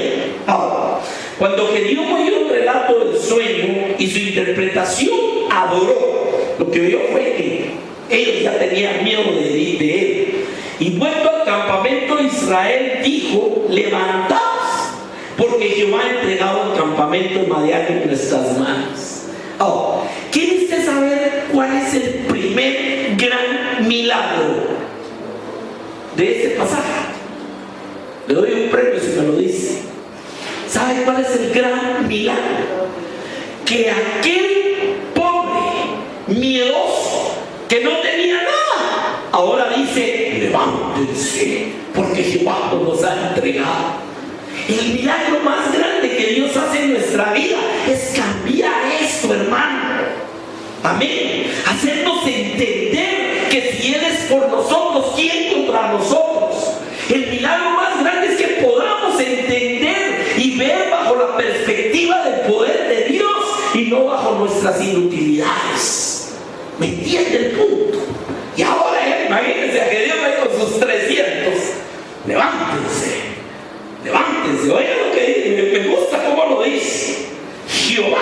Ahora, cuando Gedeón oyó el relato del sueño y su interpretación, adoró. Lo que oyó fue que ellos ya tenían miedo de él. Y vuelto al campamento de Israel, dijo: levantaos, porque Jehová ha entregado el campamento de Madián en nuestras manos. Ahora, ¿quiere usted saber cuál es el primer gran milagro de este pasaje? Le doy un premio si me lo dice. ¿Sabe cuál es el gran milagro? Que aquel pobre, miedoso, que no tenía nada, ahora dice: levántense, porque Jehová nos ha entregado. El milagro más grande que Dios hace en nuestra vida es cambiar esto, hermano. Amén. Hacernos entender que si Él es por nosotros, ¿quién contra nosotros? El milagro más grande es que podamos entender y ver bajo la perspectiva del poder de Dios y no bajo nuestras inutilidades. ¿Me entiende el punto? Y ahora imagínense a Gedeón ahí con sus 300. Levántense. Levántense. Oigan lo que me gusta cómo lo dice. Jehová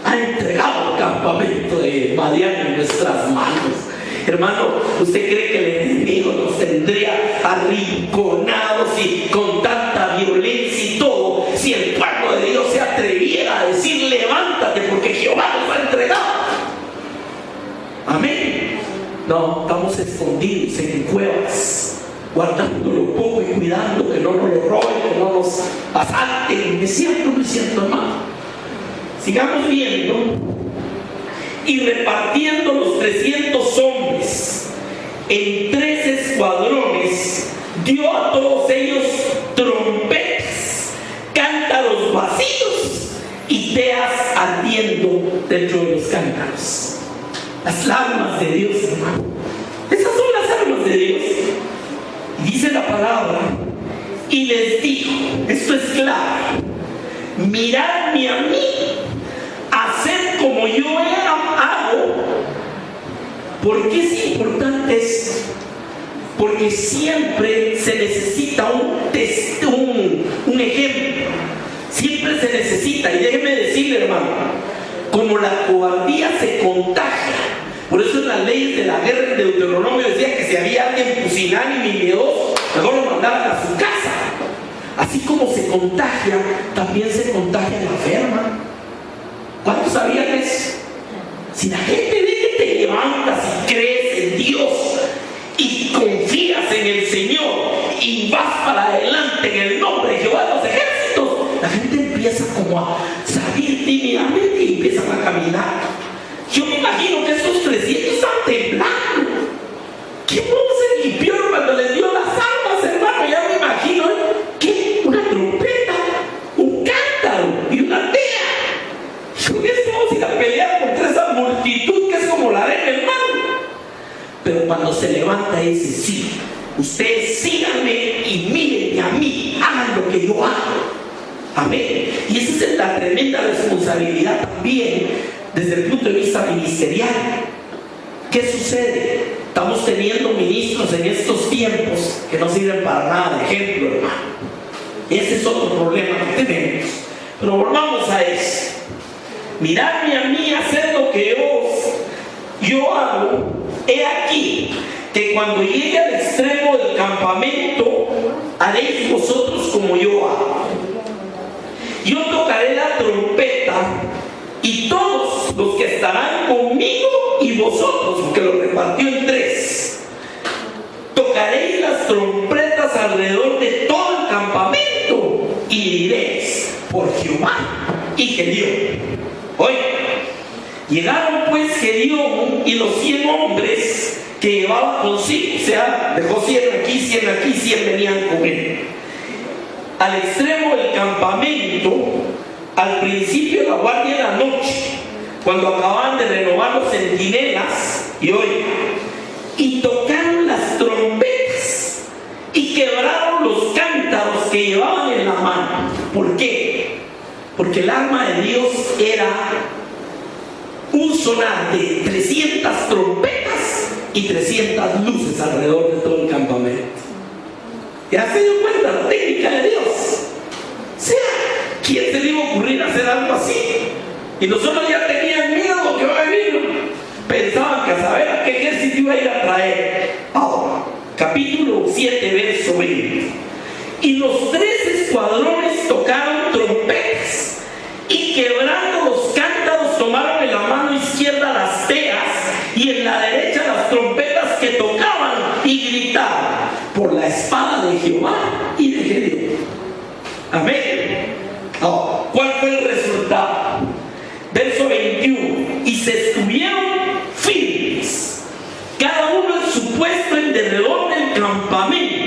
ha entregado el campamento de Madián en nuestras manos. Hermano, ¿usted cree que el enemigo nos tendría arrinconados y con tanta violencia y todo si el pueblo de Dios se atreviera a decir: levántate, porque Jehová nos ha entregado? Amén. No, estamos escondidos en cuevas, guardándolo poco y cuidando que no nos lo roben, que no nos asalten. ¿Me siento, hermano? Sigamos viendo. Y repartiendo los 300 hombres en 3 escuadrones, dio a todos ellos trompetas, cántaros vacíos y teas ardiendo dentro de los cántaros. Las armas de Dios, hermano. Esas son las armas de Dios. Y dice la palabra: y les dijo, esto es claro: miradme a mí, hacer como yo hago. ¿Por qué es importante esto? Porque siempre se necesita un ejemplo. Siempre se necesita. Y déjeme decirle, hermano, como la cobardía se contagia. Por eso en las leyes de la guerra en Deuteronomio decía que si había alguien pusilánime y miedoso, mejor lo mandaban a su casa. Así como se contagia, también se contagia la fe, hermano. ¿Cuántos sabían eso? Si la gente ve que te levantas y crees en Dios y confías en el Señor y vas para adelante en el nombre de Jehová de los ejércitos, la gente empieza como a salir tímidamente y empiezan a caminar. Yo me imagino que esos 300 están temblando. ¿Qué modo se limpió cuando les dio las armas, hermano? Ya me imagino, ¿qué? Una trompeta, un cántaro y una tea. Yo es como si la peleara contra esa multitud que es como la arena, hermano. Pero cuando se levanta dice: sí, ustedes síganme y mírenme a mí, hagan lo que yo hago. Amén. Y esa es la tremenda responsabilidad también desde el punto de vista ministerial. ¿Qué sucede? Estamos teniendo ministros en estos tiempos que no sirven para nada de ejemplo, hermano. Ese es otro problema que tenemos. Pero volvamos a eso. Miradme a mí, hacer lo que yo hago. He aquí que cuando llegue al extremo del campamento, haréis vosotros como yo hago. Yo tocaré la trompeta, y todos los que estarán conmigo y vosotros, porque lo repartió en 3, tocaréis las trompetas alrededor de todo el campamento y diréis: por Jehová y Gedeón. Oye, llegaron pues Gedeón y los 100 hombres que llevaba consigo, o sea, dejó 100 aquí, 100 aquí, 100 venían con él, al extremo del campamento, al principio de la guardia de la noche, cuando acababan de renovar los centinelas, y tocaron las trompetas y quebraron los cántaros que llevaban en la mano. ¿Por qué? Porque el arma de Dios era un sonar de 300 trompetas y 300 luces alrededor de todo el campamento. ¿Ya se dio cuenta la técnica de Dios? Y nosotros ya tenían miedo que va a venir. Pensaban que a saber a qué ejército iba a ir a traer. Ahora, capítulo 7, verso 20. Y los 3 escuadrones tocaron trompetas, y quebrando los cántaros tomaron en la mano izquierda las teas y en la derecha las trompetas que tocaban, y gritaban por la espada de Jehová y de Gedeón. Amén. Ahora, ¿cuál fue el resultado? Verso 21. Y se estuvieron firmes, cada uno en su puesto en derredor del campamento.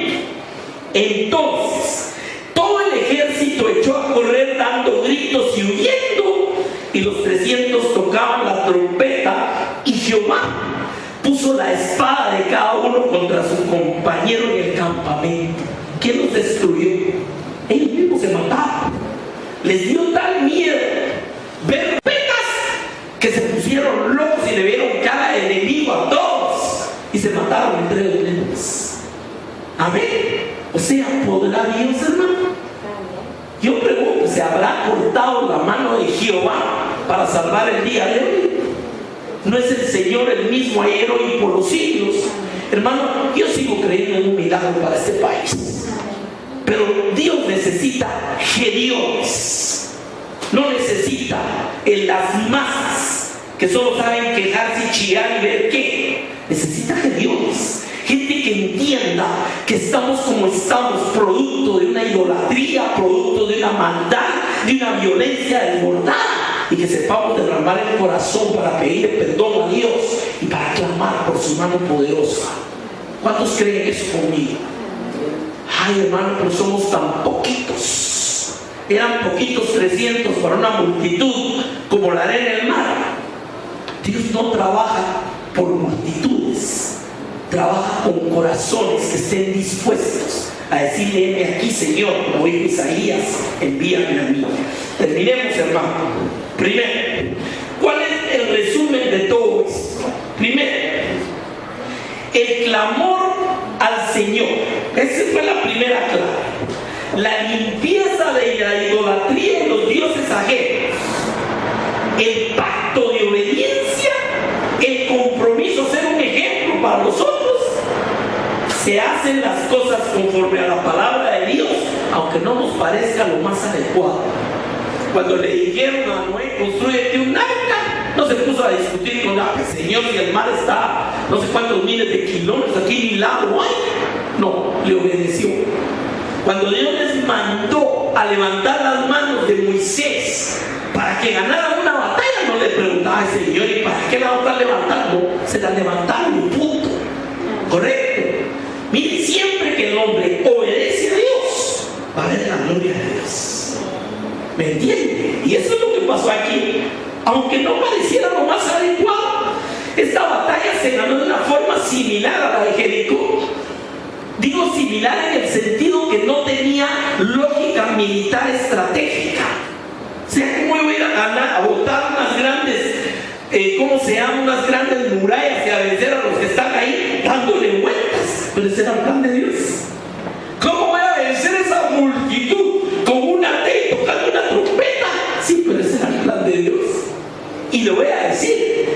Entonces todo el ejército echó a correr dando gritos y huyendo, y los 300 tocaban la trompeta, y Jehová puso la espada de cada uno contra su compañero en el campamento. ¿Quién los destruyó? Ellos mismos se mataron. Les dio tal miedo ver trompetas que se pusieron locos y le vieron cara de enemigo a todos y se mataron entre ellos mismos. Amén. O sea, ¿podrá Dios, hermano? Yo pregunto, ¿se habrá cortado la mano de Jehová para salvar el día de hoy? ¿No es el Señor el mismo ayer, hoy y por los siglos? Hermano, yo sigo creyendo en un milagro para este país. Pero Dios necesita Gedeones. No necesita en las masas que solo saben quejarse y chillar y ver qué. Necesita Gedeones. Gente que entienda que estamos como estamos, producto de una idolatría, producto de una maldad, de una violencia desbordada, y que sepamos derramar el corazón para pedirle perdón a Dios y para clamar por su mano poderosa. ¿Cuántos creen eso conmigo? Ay, hermano, pero somos tan poquitos. Eran poquitos 300 para una multitud como la arena en el mar. Dios no trabaja por multitudes. Trabaja con corazones que estén dispuestos a decirle: heme aquí, Señor, como dijo Isaías, envíame a mí. Terminemos, hermano. Primero, ¿cuál es el resumen de todo esto? Primero, el clamor al Señor. Esa fue la primera clave. La limpieza de la idolatría en los dioses ajenos. El pacto de obediencia. El compromiso, ser un ejemplo para los otros. Se hacen las cosas conforme a la palabra de Dios, aunque no nos parezca lo más adecuado. Cuando le dijeron a Noé: construyete un arca, no se puso a discutir con el Señor si el mar está no sé cuántos miles de kilómetros, aquí ni lago hay. No, le obedeció. Cuando Dios les mandó a levantar las manos de Moisés para que ganaran una batalla, no le preguntaba al Señor: ¿y para qué la van a levantar? No, se la levantaron, punto. Correcto. Mire, siempre que el hombre obedece a Dios, va a ver la gloria de Dios. ¿Me entiende? Y eso es lo que pasó aquí. Aunque no pareciera lo más adecuado, esta batalla se ganó de una forma similar a la de Jericó. Digo similar en el sentido que no tenía lógica militar estratégica. O sea, ¿cómo iba a ir a ganar, a botar unas grandes, unas grandes murallas y a vencer a los que están ahí dándole vueltas? Pero ese era el plan de Dios. ¿Cómo voy a vencer esa multitud con una T y tocando una trompeta? Sí, pero ese era el plan de Dios. Y le voy a decir,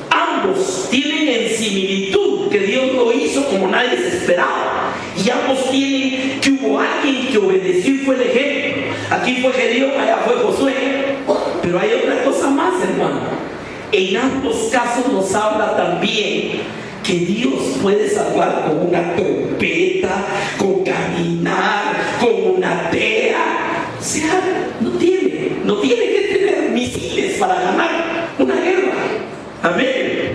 ambos tienen en similitud que Dios lo hizo como nadie se esperaba. Y ambos tienen que hubo alguien que obedeció y fue el ejemplo. Aquí fue Gedeón, allá fue Josué. Pero hay otra cosa más, hermano. En ambos casos nos habla también que Dios puede salvar con una trompeta, con caminar, con una tea. O sea, no tiene que tener misiles para ganar una guerra. Amén.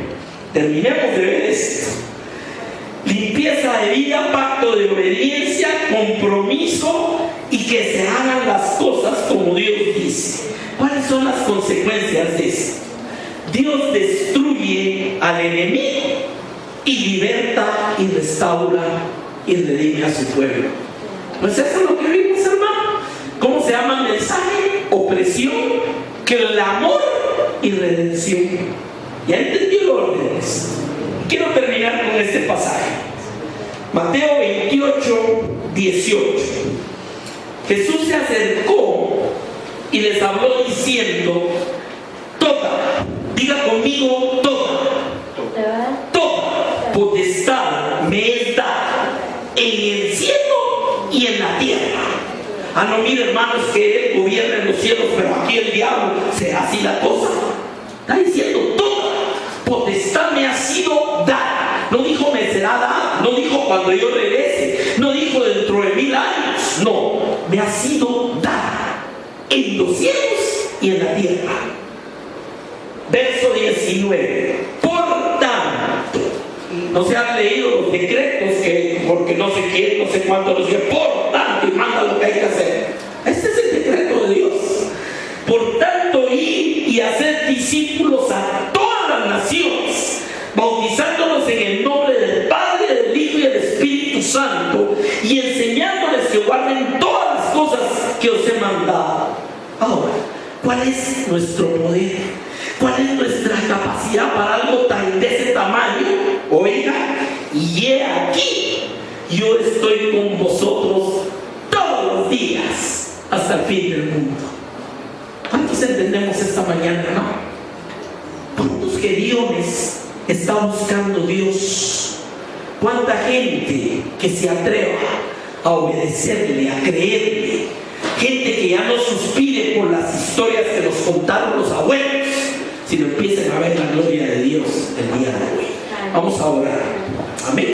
Terminemos de ver esto. Limpieza de vida, pacto de obediencia, compromiso y que se hagan las cosas como Dios dice. ¿Cuáles son las consecuencias de esto? Dios destruye al enemigo y liberta y restaura y redime a su pueblo. Pues eso es lo que vimos, hermano. ¿Cómo se llama el mensaje? Opresión, clamor y redención. ¿Ya entendió el orden? Quiero terminar con este pasaje. Mateo 28, 18. Jesús se acercó y les habló diciendo: toda. Diga conmigo, toda. Toda potestad me es dada en el cielo y en la tierra. Ah, no, mire, hermanos, que Él gobierna en los cielos, pero aquí el diablo, ¿será así la cosa? Está diciendo, toda potestad me ha sido dada. No dijo me será dada, no dijo cuando yo regrese, no dijo dentro de 1000 años. No, me ha sido dada en los cielos y en la tierra. Verso 19. Por tanto, no se han leído los decretos que, porque no sé quién, no sé cuánto, no sé, por tanto, y manda lo que hay que hacer. Este es el decreto de Dios. Por tanto, ir y hacer discípulos a todas las naciones, bautizándolos en el nombre del Padre, del Hijo y del Espíritu Santo, y enseñándoles que guarden todas las cosas que os he mandado. Ahora, ¿cuál es nuestro poder? ¿Cuál es nuestra capacidad para algo tan de ese tamaño? Oiga, y he aquí, yo estoy con vosotros todos los días hasta el fin del mundo. ¿Cuántos entendemos esta mañana, no? ¿Cuántos guerriones está buscando Dios? ¿Cuánta gente que se atreva a obedecerle, a creerle? Gente que ya no suspire por las historias que nos contaron los abuelos, sino empiecen a ver la gloria de Dios el día de hoy. Vamos a orar. Amén.